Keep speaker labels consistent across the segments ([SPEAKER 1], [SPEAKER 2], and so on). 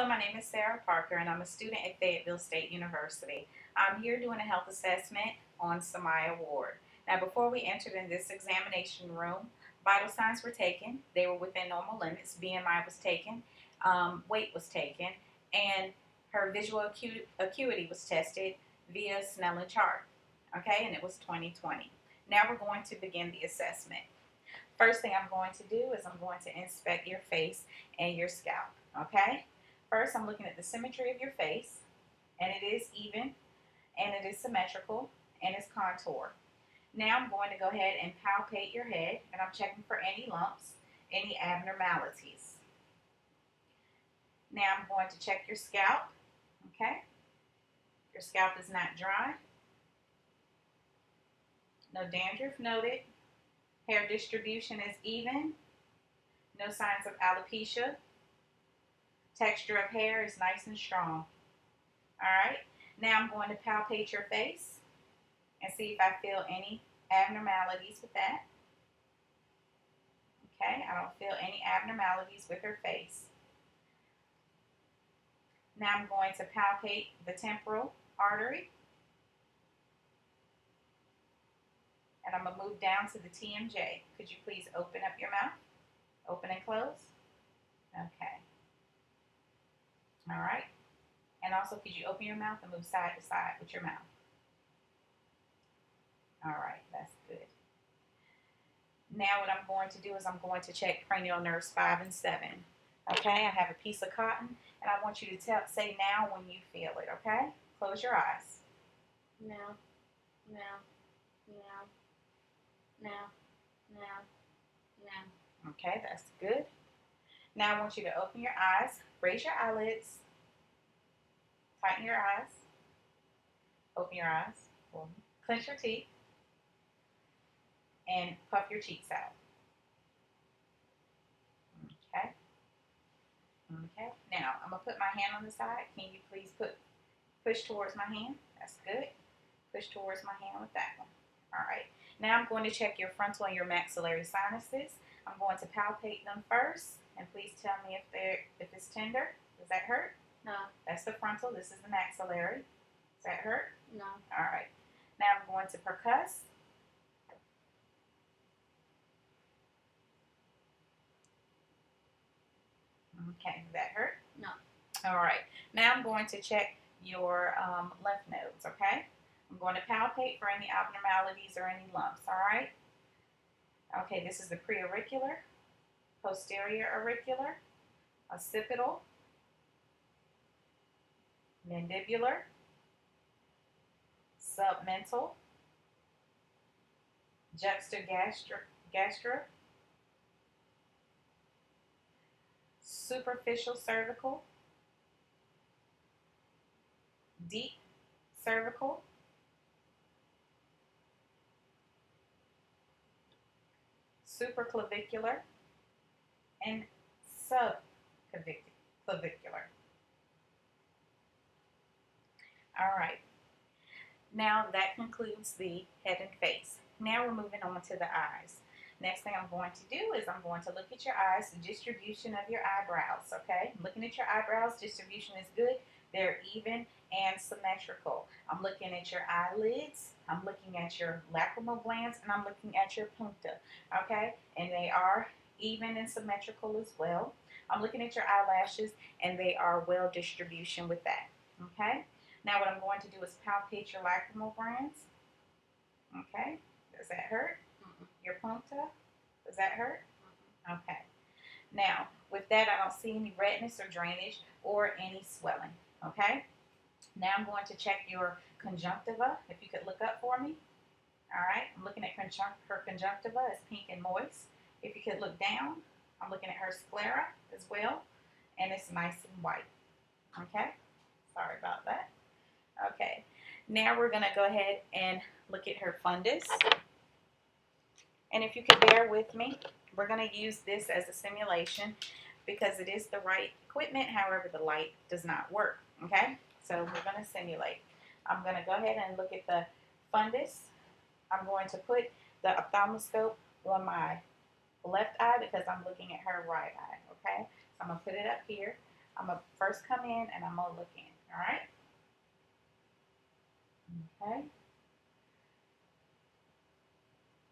[SPEAKER 1] My name is Sarah Parker, and I'm a student at Fayetteville State University. I'm here doing a health assessment on Samaya Ward. Now, before we entered in this examination room, vital signs were taken. They were within normal limits. BMI was taken, weight was taken, and her visual acuity was tested via Snellen chart. Okay, and it was 20/20. Now we're going to begin the assessment. First thing I'm going to do is I'm going to inspect your face and your scalp. Okay? First, I'm looking at the symmetry of your face, and it is even, and it is symmetrical, and it's contour. Now I'm going to go ahead and palpate your head, and I'm checking for any lumps, any abnormalities. Now I'm going to check your scalp. Okay? Your scalp is not dry. No dandruff noted. Hair distribution is even. No signs of alopecia. Texture of hair is nice and strong. Alright, now I'm going to palpate your face and see if I feel any abnormalities with that. Okay, I don't feel any abnormalities with her face. Now I'm going to palpate the temporal artery. And I'm going to move down to the TMJ. Could you please open up your mouth? Open and close. Okay. All right. And also, could you open your mouth and move side to side with your mouth? All right, that's good. Now what I'm going to do is I'm going to check cranial nerves 5 and 7. Okay, I have a piece of cotton, and I want you to say now when you feel it, okay? Close your eyes.
[SPEAKER 2] No, no, no, no, no, no.
[SPEAKER 1] Okay, that's good. Now I want you to open your eyes, raise your eyelids, tighten your eyes, open your eyes, clench your teeth, and puff your cheeks out. Okay. Okay. Now I'm gonna put my hand on the side. Can you please push towards my hand? That's good. Push towards my hand with that one. All right. Now I'm going to check your frontal and your maxillary sinuses. I'm going to palpate them first, and please tell me if it's tender. Does that hurt?
[SPEAKER 2] No.
[SPEAKER 1] That's the frontal. This is the maxillary. Does that hurt?
[SPEAKER 2] No.
[SPEAKER 1] All right. Now I'm going to percuss. Okay. Does that hurt?
[SPEAKER 2] No.
[SPEAKER 1] All right. Now I'm going to check your lymph nodes. Okay. I'm going to palpate for any abnormalities or any lumps. All right. Okay. This is the preauricular, posterior auricular, occipital, mandibular, submental, juxtagastric, superficial cervical, deep cervical, supraclavicular, and subclavicular. All right. Now that concludes the head and face. Now we're moving on to the eyes. Next thing I'm going to do is I'm going to look at your eyes, the distribution of your eyebrows, okay? Looking at your eyebrows, distribution is good. They're even and symmetrical. I'm looking at your eyelids, I'm looking at your lacrimal glands, and I'm looking at your punta, okay? And they are even and symmetrical as well. I'm looking at your eyelashes, and they are well distribution with that, okay? Now what I'm going to do is palpate your lacrimal glands. Okay, does that hurt? Your punta, does that hurt? Okay. Now, with that, I don't see any redness or drainage or any swelling. Okay. Now I'm going to check your conjunctiva. If you could look up for me. All right. I'm looking at her conjunctiva. It's pink and moist. If you could look down, I'm looking at her sclera as well, and it's nice and white. Okay. Sorry about that. Okay, now we're going to go ahead and look at her fundus. And if you could bear with me, we're going to use this as a simulation because it is the right equipment. However, the light does not work. Okay, so we're going to simulate. I'm going to go ahead and look at the fundus. I'm going to put the ophthalmoscope on my left eye because I'm looking at her right eye. Okay, so I'm going to put it up here. I'm going to first come in and I'm going to look in. All right? Okay.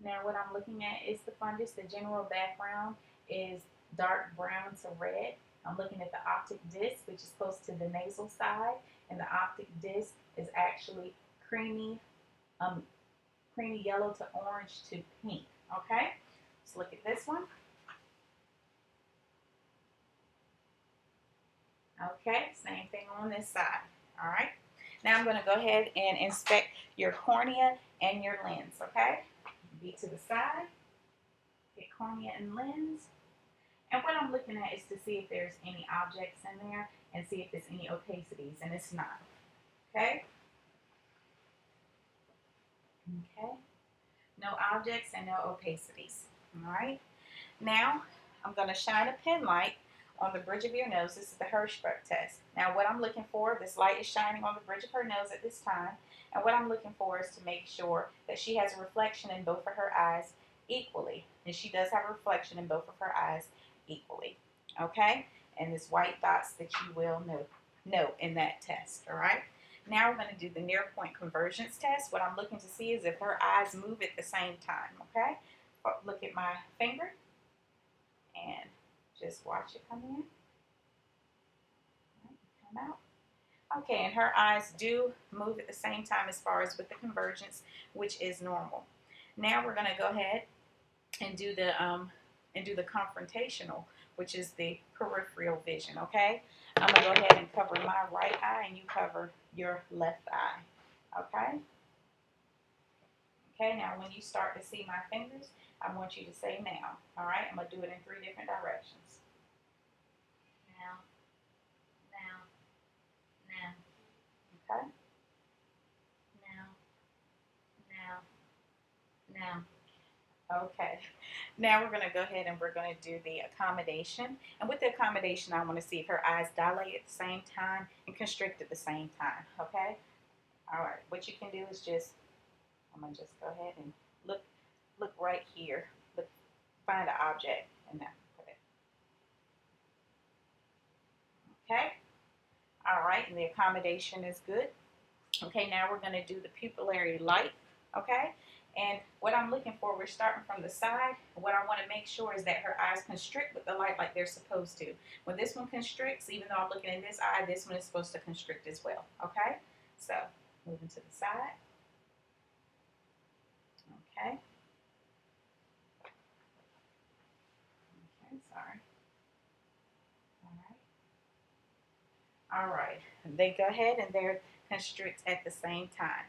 [SPEAKER 1] Now what I'm looking at is the fundus. The general background is dark brown to red. I'm looking at the optic disc, which is close to the nasal side, and the optic disc is actually creamy, creamy yellow to orange to pink. Okay, let's look at this one. Okay, same thing on this side. All right, now I'm going to go ahead and inspect your cornea and your lens. Okay, be to the side, get cornea and lens. And what I'm looking at is to see if there's any objects in there and see if there's any opacities, and it's not. Okay? Okay. No objects and no opacities. All right? Now, I'm going to shine a pen light on the bridge of your nose. This is the Hirschberg test. Now, what I'm looking for, this light is shining on the bridge of her nose at this time, and what I'm looking for is to make sure that she has a reflection in both of her eyes equally. And she does have a reflection in both of her eyes equally. Okay? And there's white dots that you will note in that test. All right? Now we're going to do the near point convergence test. What I'm looking to see is if her eyes move at the same time. Okay? Look at my finger and just watch it come in. Come out. Okay, and her eyes do move at the same time as far as with the convergence, which is normal. Now we're going to go ahead and do the confrontational, which is the peripheral vision. Okay, I'm going to go ahead and cover my right eye, and you cover your left eye. Okay. Okay. Now, when you start to see my fingers, I want you to say now. All right. I'm going to do it in 3 different directions.
[SPEAKER 2] Now, now, now.
[SPEAKER 1] Okay.
[SPEAKER 2] Now, now, now.
[SPEAKER 1] Okay. Now we're going to go ahead and we're going to do the accommodation. And with the accommodation, I want to see if her eyes dilate at the same time and constrict at the same time. Okay? All right. What you can do is I'm going to just go ahead and look right here. Find an object and then put it. Okay? All right. And the accommodation is good. Okay, now we're going to do the pupillary light. Okay? And what I'm looking for, we're starting from the side. What I want to make sure is that her eyes constrict with the light like they're supposed to. When this one constricts, even though I'm looking in this eye, this one is supposed to constrict as well. Okay? So, moving to the side. Okay. Okay, sorry. All right. They go ahead and they're constrict at the same time.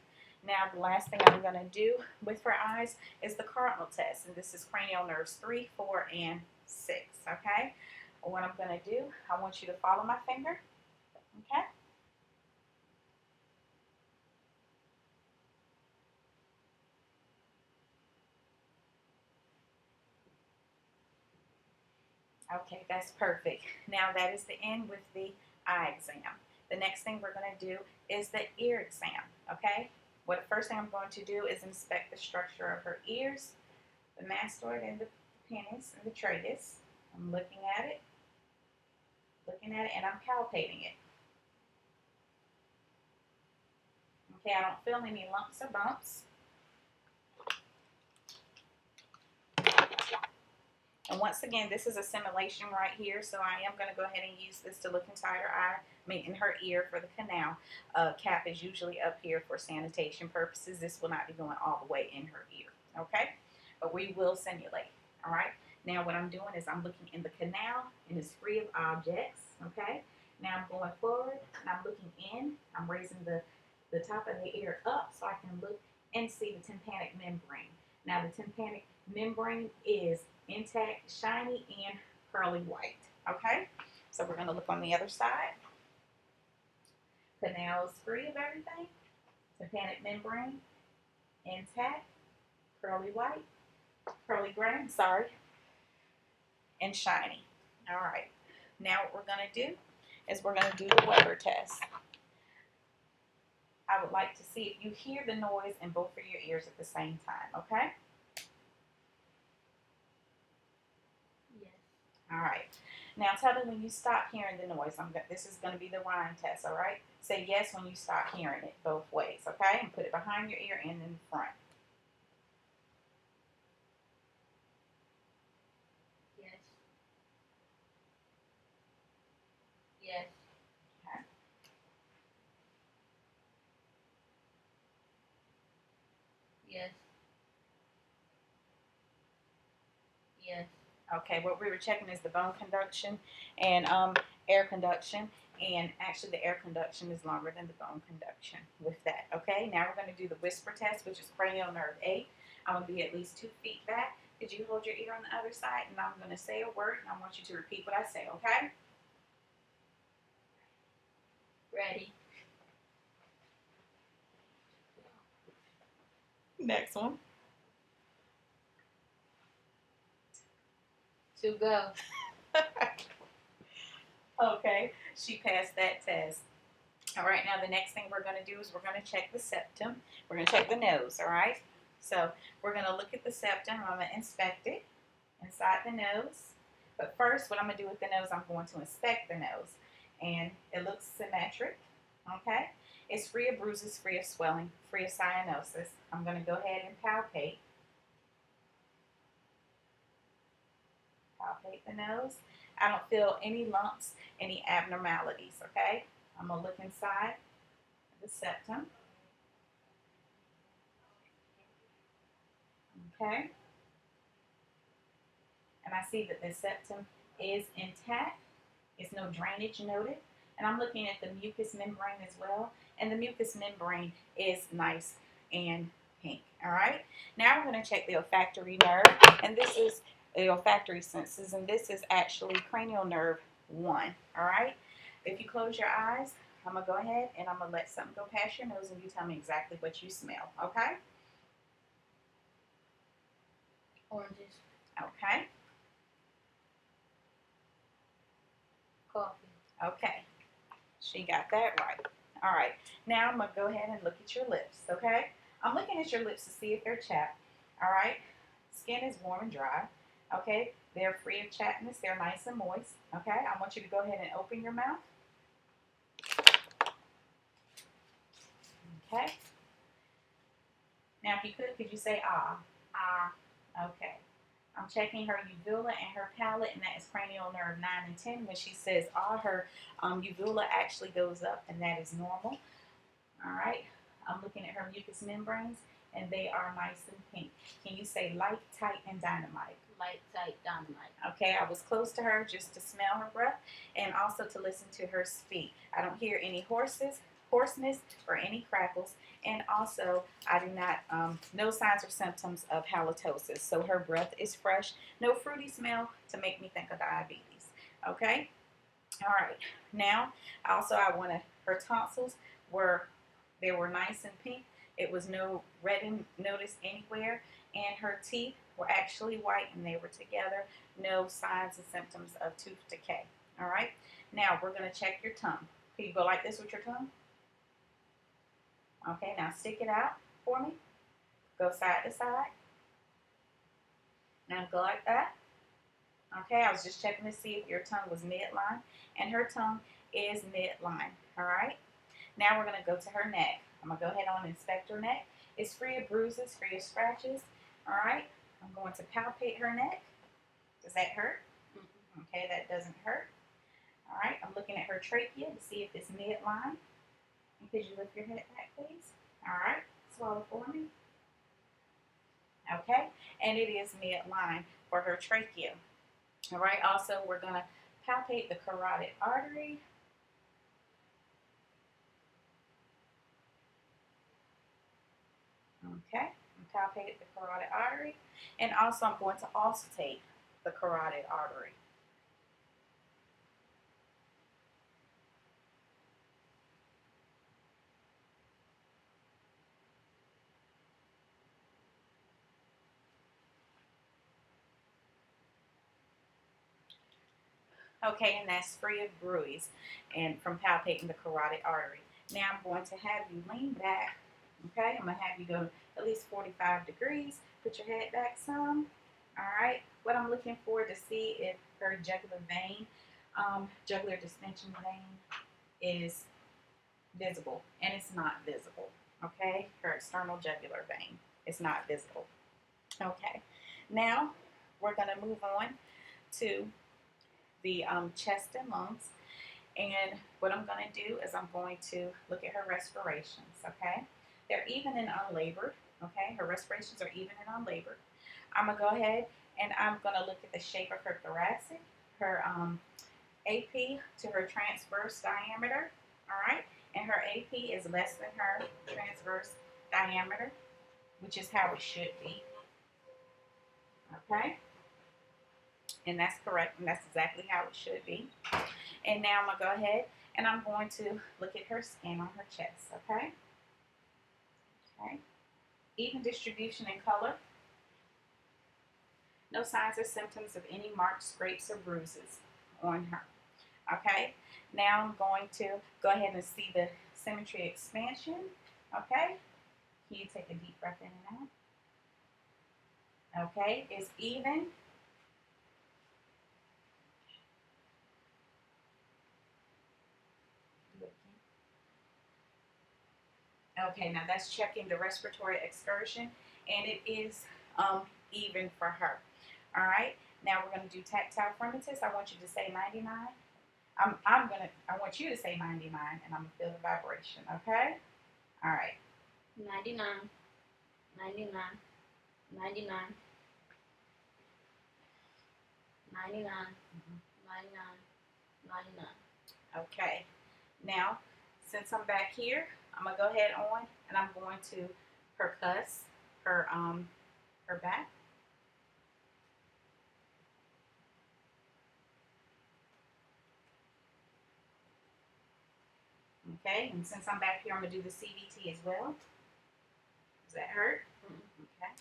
[SPEAKER 1] Now, the last thing I'm going to do with her eyes is the cardinal test, and this is cranial nerves 3, 4, and 6. Okay? What I'm going to do, I want you to follow my finger. Okay? Okay, that's perfect. Now, that is the end with the eye exam. The next thing we're going to do is the ear exam. Okay? The first thing I'm going to do is inspect the structure of her ears, the mastoid and the penis and the tragus. I'm looking at it, and I'm palpating it. Okay, I don't feel any lumps or bumps. And once again, this is a simulation right here, so I am going to go ahead and use this to look inside her eye, in her ear for the canal. Cap is usually up here for sanitation purposes. This will not be going all the way in her ear, okay? But we will simulate, all right? Now what I'm doing is I'm looking in the canal, and it's free of objects, okay? Now I'm going forward, and I'm looking in. I'm raising the top of the ear up so I can look and see the tympanic membrane. Now the tympanic membrane is intact, shiny, and pearly white. Okay? So we're going to look on the other side. Canal is free of everything. Tympanic membrane, intact, pearly white, pearly gray, and shiny. All right. Now what we're going to do is we're going to do the Weber test. I would like to see if you hear the noise in both of your ears at the same time, okay?
[SPEAKER 2] Yes.
[SPEAKER 1] All right. Now tell me when you stop hearing the noise. This is going to be the rhyme test, all right? Say yes when you stop hearing it both ways, okay? And put it behind your ear and in front.
[SPEAKER 2] Yes. Yes.
[SPEAKER 1] Okay.
[SPEAKER 2] Yes. Yes.
[SPEAKER 1] Okay, what we were checking is the bone conduction and air conduction. And actually, the air conduction is longer than the bone conduction with that. Okay, now we're going to do the whisper test, which is cranial nerve 8. I'm going to be at least 2 feet back. Could you hold your ear on the other side? And I'm going to say a word, and I want you to repeat what I say, okay?
[SPEAKER 2] Ready.
[SPEAKER 1] Next one.
[SPEAKER 2] To go.
[SPEAKER 1] Okay, she passed that test. All right, now the next thing we're going to do is we're going to check the septum. We're going to check the nose, all right? So we're going to look at the septum. I'm going to inspect it inside the nose. But first, what I'm going to do with the nose, I'm going to inspect the nose. And it looks symmetric, okay? It's free of bruises, free of swelling, free of cyanosis. I'm going to go ahead and palpate. Palpate the nose. I don't feel any lumps, any abnormalities, okay? I'm going to look inside the septum. Okay? And I see that the septum is intact. There's no drainage noted. And I'm looking at the mucous membrane as well. And the mucous membrane is nice and pink. All right? Now we're going to check the olfactory nerve. And this is the olfactory senses. And this is actually cranial nerve 1. All right? If you close your eyes, I'm going to go ahead and I'm going to let something go past your nose and you tell me exactly what you smell. Okay?
[SPEAKER 2] Oranges.
[SPEAKER 1] Okay?
[SPEAKER 2] Coffee.
[SPEAKER 1] Okay. She got that right. All right. Now I'm going to go ahead and look at your lips, okay? I'm looking at your lips to see if they're chapped. All right? Skin is warm and dry. Okay? They're free of chappedness. They're nice and moist. Okay? I want you to go ahead and open your mouth. Okay? Now, if you could you say ah?
[SPEAKER 2] Ah.
[SPEAKER 1] Okay. I'm checking her uvula and her palate, and that is cranial nerve 9 and 10. When she says ah, her uvula actually goes up, and that is normal. All right. I'm looking at her mucous membranes, and they are nice and pink. Can you say light, tight, and dynamite?
[SPEAKER 2] Light, tight, dynamite.
[SPEAKER 1] Okay, I was close to her just to smell her breath and also to listen to her speak. I don't hear any hoarseness, or any crackles, and also I do not, no signs or symptoms of halitosis. So her breath is fresh, no fruity smell to make me think of diabetes. Okay, all right. Now, also I wanted her tonsils they were nice and pink. It was no redden noticed anywhere, and her teeth were actually white and they were together. No signs and symptoms of tooth decay. All right. Now we're going to check your tongue. Can you go like this with your tongue? Okay. Now stick it out for me. Go side to side. Now go like that. Okay. I was just checking to see if your tongue was midline, and her tongue is midline. All right. Now we're going to go to her neck. I'm going to go ahead and inspect her neck. It's free of bruises, free of scratches. All right. I'm going to palpate her neck. Does that hurt? Okay, that doesn't hurt. All right. I'm looking at her trachea to see if it's midline. And could you lift your head back, please? All right. Swallow for me. Okay. And it is midline for her trachea. All right. Also, we're going to palpate the carotid artery. Okay, palpate the carotid artery, and also I'm going to auscultate the carotid artery. Okay, and that's free of bruise and from palpating the carotid artery. Now I'm going to have you lean back. Okay, I'm going to have you go at least 45 degrees. Put your head back some. All right, what I'm looking for to see if her jugular vein jugular distension vein is visible, and it's not visible. Okay, her external jugular vein is not visible. Okay, now we're going to move on to the chest and lungs. And what I'm going to do is I'm going to look at her respirations. Okay, they're even and unlabored. Okay, her respirations are even and unlabored. I'm going to go ahead and I'm going to look at the shape of her thoracic, her AP to her transverse diameter. All right, and her AP is less than her transverse diameter, which is how it should be. Okay, and that's correct, and that's exactly how it should be. And now I'm going to go ahead and I'm going to look at her skin on her chest. Okay, okay, even distribution in color. No signs or symptoms of any marks, scrapes, or bruises on her. Okay, now I'm going to go ahead and see the symmetry expansion. Okay, can you take a deep breath in and out? Okay, it's even. Okay, now that's checking the respiratory excursion, and it is even for her. All right, now we're going to do tactile firmitus. I want you to say 99. I want you to say 99, and I'm going to feel the vibration, okay? All right.
[SPEAKER 2] 99, 99, 99, 99, 99, 99.
[SPEAKER 1] Okay. Now, since I'm back here, I'm going to go ahead on, and I'm going to percuss her back. Okay, and since I'm back here, I'm going to do the CVT as well. Does that hurt? Okay.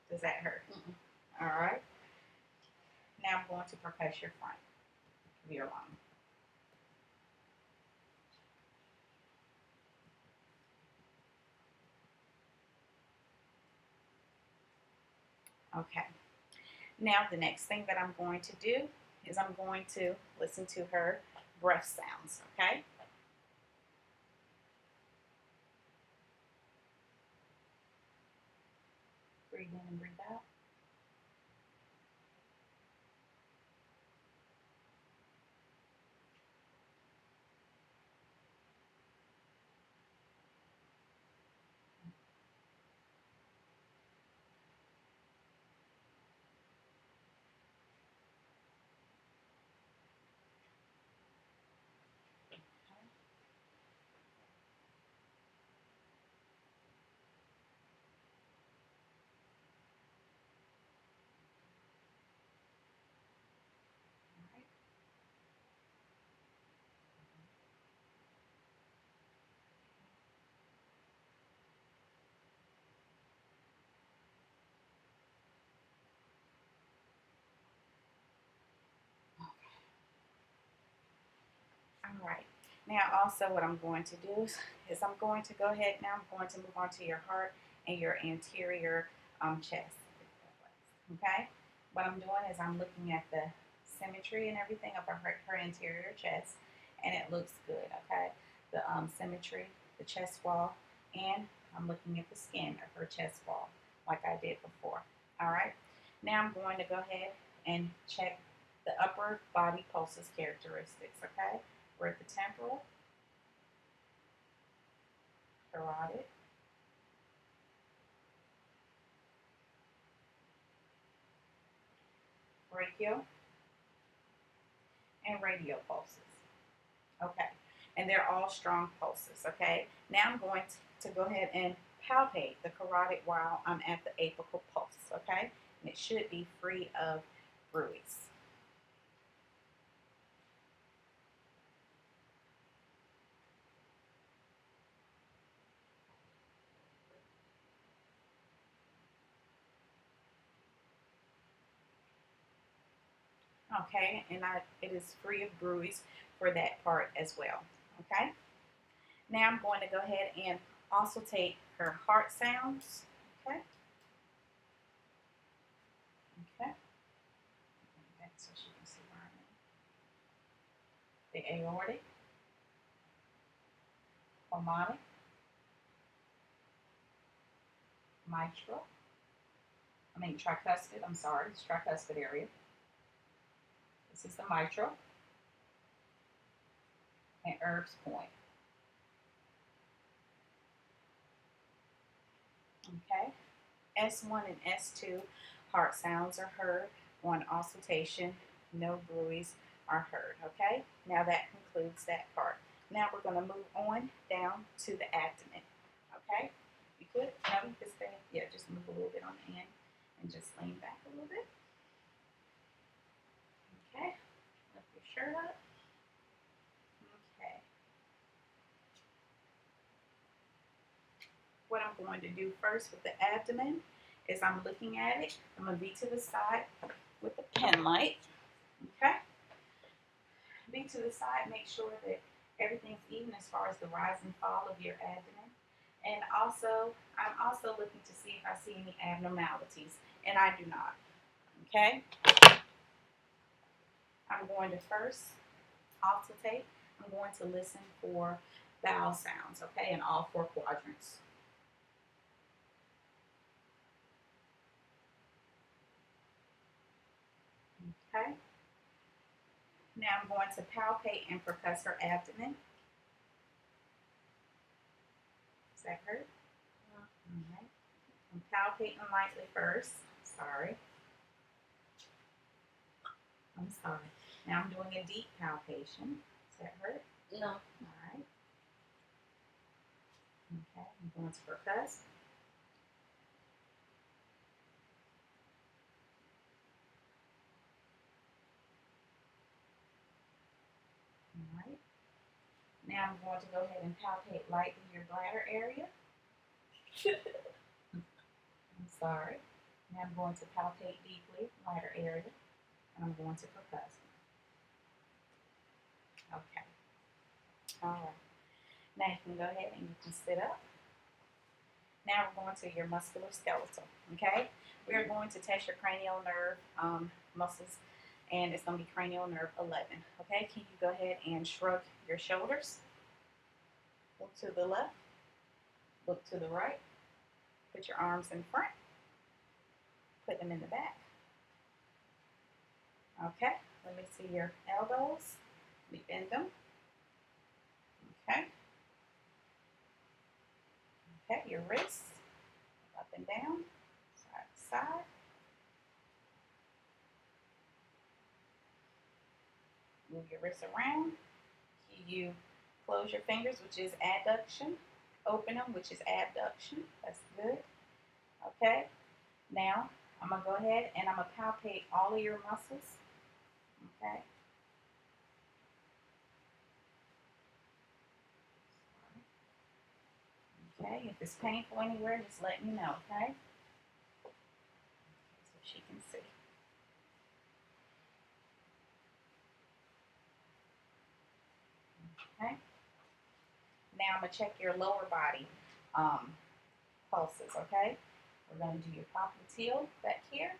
[SPEAKER 1] Does that hurt? All right. Now I'm going to percuss your front of your lung. Okay. Now the next thing that I'm going to do is I'm going to listen to her breath sounds, okay? Breathe in and breathe out. All right. Now also what I'm going to do is I'm going to go ahead now. I'm going to move on to your heart and your anterior chest. Okay. What I'm doing is I'm looking at the symmetry and everything of her interior chest, and it looks good. Okay. The symmetry, the chest wall, and I'm looking at the skin of her chest wall like I did before. All right. Now I'm going to go ahead and check the upper body pulses characteristics. Okay. We're at the temporal, carotid, brachial, and radial pulses. Okay, and they're all strong pulses. Okay, now I'm going to go ahead and palpate the carotid while I'm at the apical pulse. Okay, and it should be free of bruits. Okay, and it is free of bruise for that part as well. Okay, now I'm going to go ahead and also take her heart sounds. Okay, okay, so she can see where I'm at. the aortic, pulmonic, mitral, tricuspid, it's tricuspid area. This is the mitral, and Erb's point. Okay, S1 and S2 heart sounds are heard on auscultation, no bruits are heard. Okay, now that concludes that part. Now we're going to move on down to the abdomen. Okay, you could, no, you could stay, yeah, just move a little bit on the end and just lean back a little bit. Okay, lift your shirt up. Okay. What I'm going to do first with the abdomen is I'm looking at it. I'm going to be to the side with the pen light. Okay? Be to the side, make sure that everything's even as far as the rise and fall of your abdomen. And also, I'm also looking to see if I see any abnormalities, and I do not. Okay? I'm going to first auscultate. I'm going to listen for vowel sounds, okay, in all 4 quadrants. Okay? Now I'm going to palpate and percuss her abdomen. Does that hurt?
[SPEAKER 2] No.
[SPEAKER 1] All right. I'm palpating lightly first. Sorry. I'm sorry. Now I'm doing a deep palpation. Does that hurt?
[SPEAKER 2] No.
[SPEAKER 1] All right. Okay. I'm going to percuss. All right. Now I'm going to go ahead and palpate lightly your bladder area. I'm sorry. Now I'm going to palpate deeply bladder area, and I'm going to percuss. Okay. All right. Now you can go ahead and you can sit up. Now we're going to your musculoskeletal. Okay. We are going to test your cranial nerve muscles, and it's going to be cranial nerve 11. Okay. Can you go ahead and shrug your shoulders? Look to the left. Look to the right. Put your arms in front. Put them in the back. Okay, let me see your elbows. Let me bend them. Okay. Okay, your wrists. Up and down. Side to side. Move your wrists around. You close your fingers, which is adduction. Open them, which is abduction. That's good. Okay. Now, I'm going to go ahead and I'm going to palpate all of your muscles. Okay. Okay, if it's painful anywhere, just let me know, okay? So she can see. Okay. Now I'm going to check your lower body pulses, okay? We're going to do your popliteal back here,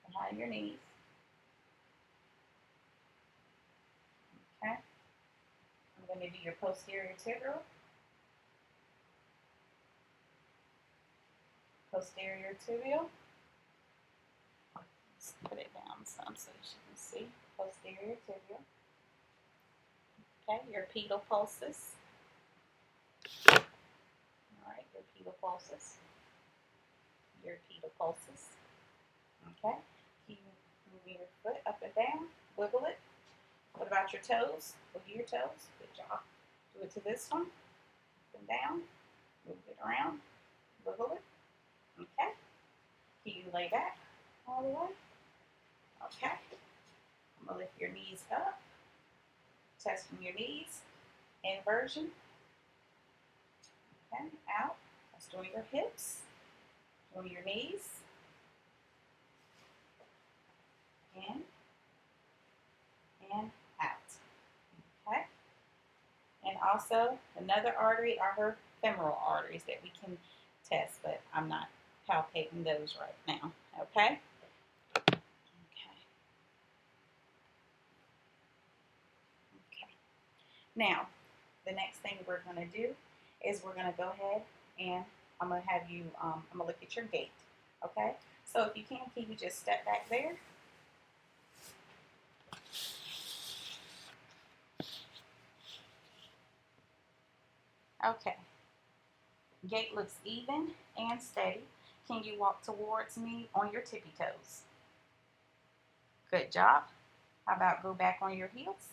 [SPEAKER 1] behind your knees. Okay. I'm going to do your posterior tibial. Posterior tibial. Let's put it down some so that you can see. Posterior tibial. Okay, your pedal pulses. Alright, your pedal pulses. Your pedal pulses. Okay, keep moving your foot up and down. Wiggle it. What about your toes? Look at your toes. Good job. Do it to this one. Up and down. Move it around. Wiggle it. Okay. Can you lay back all the way? Okay. I'm going to lift your knees up. Testing your knees. Inversion. Okay. Out. That's doing your hips. Doing your knees. In. And out. Okay. And also another artery are her femoral arteries that we can test, but I'm not palpating those right now. Okay. Okay. Now, the next thing we're going to do is we're going to go ahead and I'm going to have you, I'm going to look at your gait, okay? So if you can you just step back there? Okay. Gait looks even and steady. Can you walk towards me on your tippy toes? Good job. How about go back on your heels?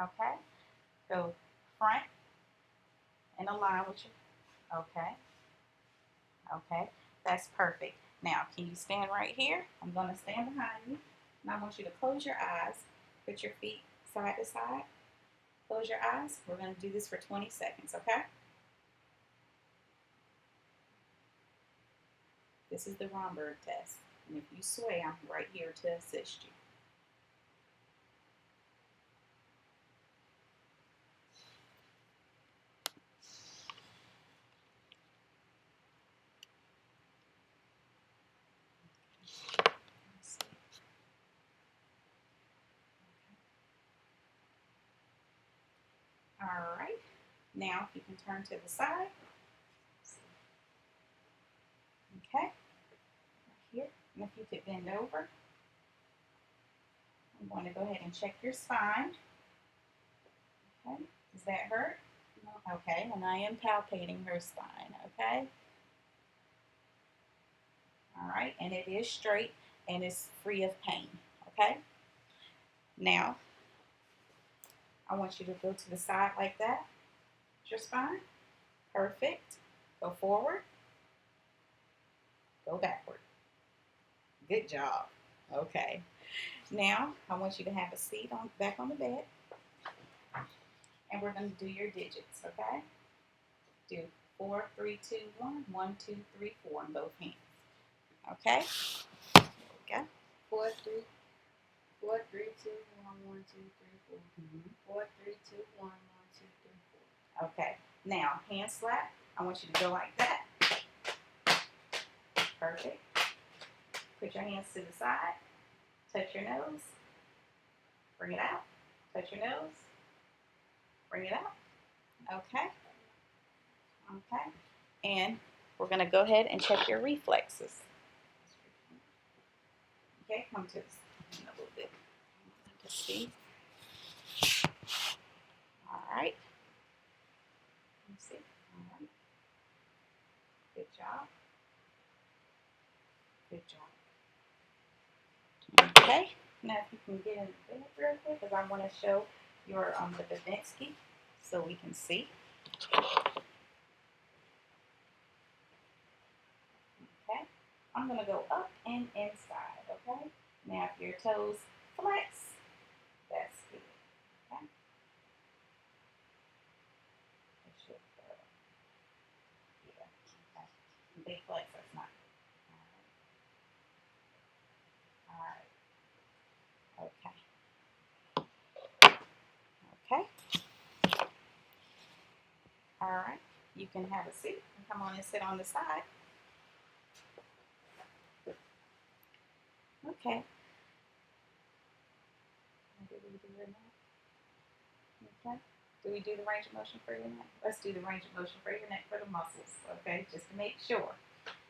[SPEAKER 1] Okay. Go front and align with your, okay. Okay. That's perfect. Now, can you stand right here? I'm going to stand behind you. And I want you to close your eyes. Put your feet side to side. Close your eyes. We're going to do this for 20 seconds, okay? This is the Romberg test. And if you sway, I'm right here to assist you. All right. Now, if you can turn to the side. Okay. Right here. And if you could bend over. I'm going to go ahead and check your spine. Okay. Does that hurt? No. Okay. And I am palpating her spine. Okay. All right. And it is straight and it's free of pain. Okay. Now, I want you to go to the side like that. Your spine. Perfect. Go forward. Go backward. Good job. Okay. Now, I want you to have a seat back on the bed. And we're going to do your digits, okay? Do 4, 3, 2, 1, 1, 2, 3, 4 in both hands. Okay? There we go.
[SPEAKER 2] 4, 3, 4, 3, 2, 1, 1, 2, 3, 4. 4, 3, 2, 1, 1, 2, 3, 4.
[SPEAKER 1] Okay. Now, hand slap. I want you to go like that. Perfect. Put your hands to the side. Touch your nose. Bring it out. Touch your nose. Bring it out. Okay. Okay. And we're going to go ahead and check your reflexes. Okay, come to this a little bit. Let's see. All right. Let's see. All right. Good job. Good job. Okay. Now, if you can get in the bed real quick, because I want to show your the Babinski so we can see. Okay. I'm going to go up and inside. Okay. Now, if your toes flex, that's good. Okay. It should yeah. Okay. Big flex, that's not good. All right. Okay. Okay. All right. You can have a seat and come on and sit on the side. Okay. Did we do your neck? Okay. Do we do the range of motion for your neck? Let's do the range of motion for your neck for the muscles. Okay, just to make sure.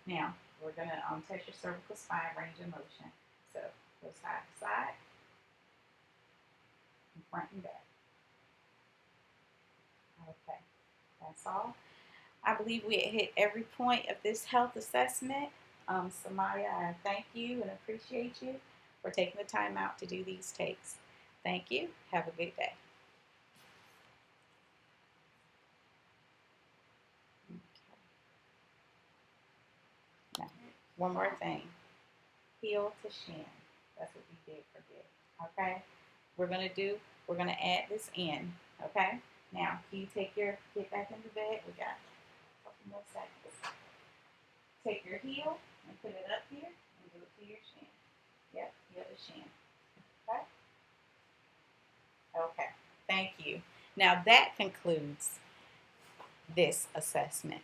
[SPEAKER 1] Now we're gonna touch your cervical spine range of motion. So go side to side, and front and back. Okay, that's all. I believe we hit every point of this health assessment. Samaya, I thank you and appreciate you for taking the time out to do these takes. Thank you. Have a good day. Okay. Now, one more thing. Heel to shin. That's what we did for good. Okay? We're gonna add this in. Okay? Now, can you get back into bed? We got a couple more seconds. Take your heel and put it up here and go to your shin. Yep, heel to shin. Okay? Okay. Thank you. Now that concludes this assessment.